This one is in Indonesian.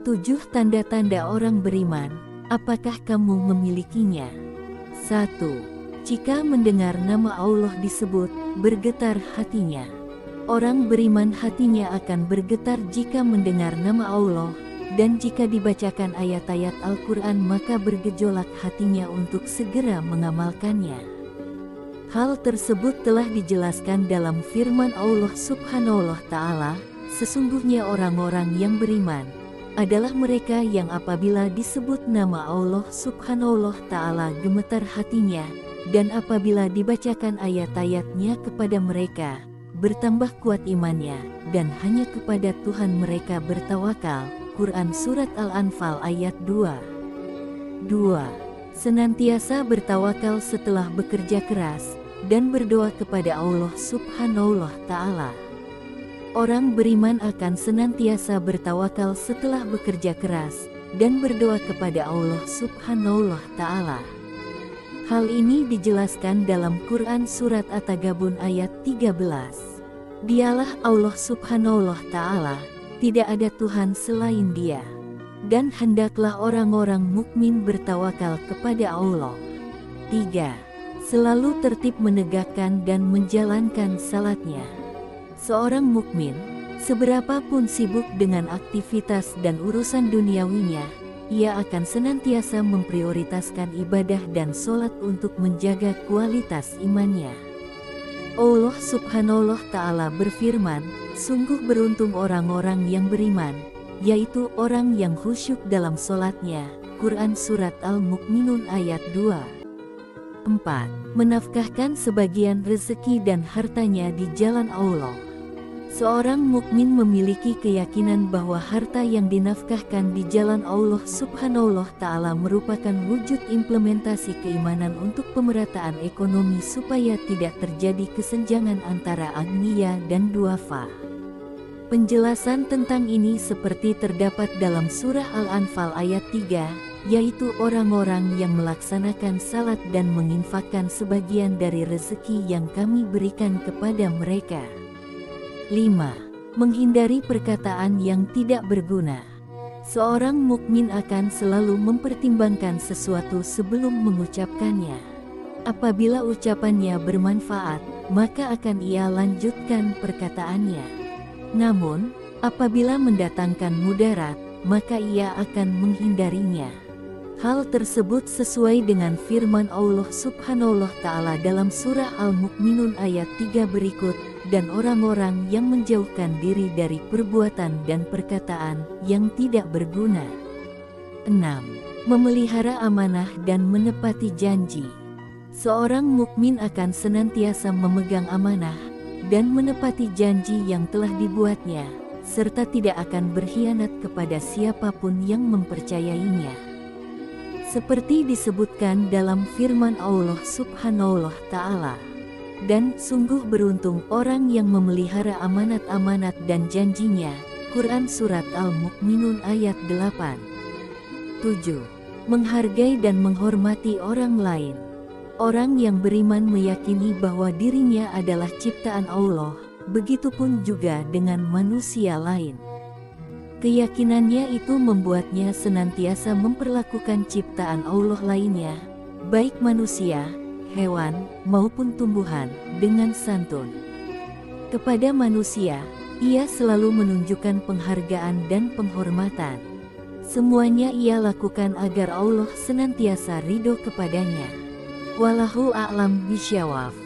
7 tanda-tanda orang beriman, apakah kamu memilikinya? 1. Jika mendengar nama Allah disebut, bergetar hatinya. Orang beriman hatinya akan bergetar jika mendengar nama Allah, dan jika dibacakan ayat-ayat Al-Quran maka bergejolak hatinya untuk segera mengamalkannya. Hal tersebut telah dijelaskan dalam firman Allah Subhanahu wa Ta'ala, sesungguhnya orang-orang yang beriman adalah mereka yang apabila disebut nama Allah Subhanahu wa Ta'ala gemetar hatinya, dan apabila dibacakan ayat-ayatnya kepada mereka, bertambah kuat imannya, dan hanya kepada Tuhan mereka bertawakal. Quran Surat Al-Anfal ayat 2. 2. Senantiasa bertawakal setelah bekerja keras, dan berdoa kepada Allah Subhanahu wa Ta'ala. Orang beriman akan senantiasa bertawakal setelah bekerja keras, dan berdoa kepada Allah Subhanahu wa Ta'ala. Hal ini dijelaskan dalam Quran Surat At-Taghabun ayat 13. Dialah Allah Subhanahu wa Ta'ala, tidak ada Tuhan selain Dia. Dan hendaklah orang-orang mukmin bertawakal kepada Allah. 3. Selalu tertib menegakkan dan menjalankan salatnya. Seorang mukmin, seberapapun sibuk dengan aktivitas dan urusan duniawinya, ia akan senantiasa memprioritaskan ibadah dan sholat untuk menjaga kualitas imannya. Allah Subhanahu wa Ta'ala berfirman, sungguh beruntung orang-orang yang beriman, yaitu orang yang khusyuk dalam sholatnya. Quran Surat Al-Mu'minun ayat 2. 4. Menafkahkan sebagian rezeki dan hartanya di jalan Allah. Seorang mukmin memiliki keyakinan bahwa harta yang dinafkahkan di jalan Allah Subhanahu wa Ta'ala merupakan wujud implementasi keimanan untuk pemerataan ekonomi supaya tidak terjadi kesenjangan antara agniya dan duafa. Penjelasan tentang ini seperti terdapat dalam surah Al-Anfal ayat 3, yaitu orang-orang yang melaksanakan salat dan menginfakkan sebagian dari rezeki yang kami berikan kepada mereka. 5. Menghindari perkataan yang tidak berguna. Seorang mukmin akan selalu mempertimbangkan sesuatu sebelum mengucapkannya. Apabila ucapannya bermanfaat, maka akan ia lanjutkan perkataannya. Namun, apabila mendatangkan mudarat, maka ia akan menghindarinya. Hal tersebut sesuai dengan firman Allah Subhanahu wa Ta'ala dalam surah Al-Mu'minun ayat 3 berikut, dan orang-orang yang menjauhkan diri dari perbuatan dan perkataan yang tidak berguna. 6. Memelihara amanah dan menepati janji. Seorang mukmin akan senantiasa memegang amanah dan menepati janji yang telah dibuatnya, serta tidak akan berkhianat kepada siapapun yang mempercayainya. Seperti disebutkan dalam firman Allah Subhanahu wa Ta'ala, dan sungguh beruntung orang yang memelihara amanat-amanat dan janjinya. Quran Surat Al-Mu'minun ayat 8. 7. Menghargai dan menghormati orang lain. Orang yang beriman meyakini bahwa dirinya adalah ciptaan Allah, begitupun juga dengan manusia lain. Keyakinannya itu membuatnya senantiasa memperlakukan ciptaan Allah lainnya, baik manusia, hewan, maupun tumbuhan, dengan santun. Kepada manusia, ia selalu menunjukkan penghargaan dan penghormatan. Semuanya ia lakukan agar Allah senantiasa ridho kepadanya. Wallahu a'lam bishawab.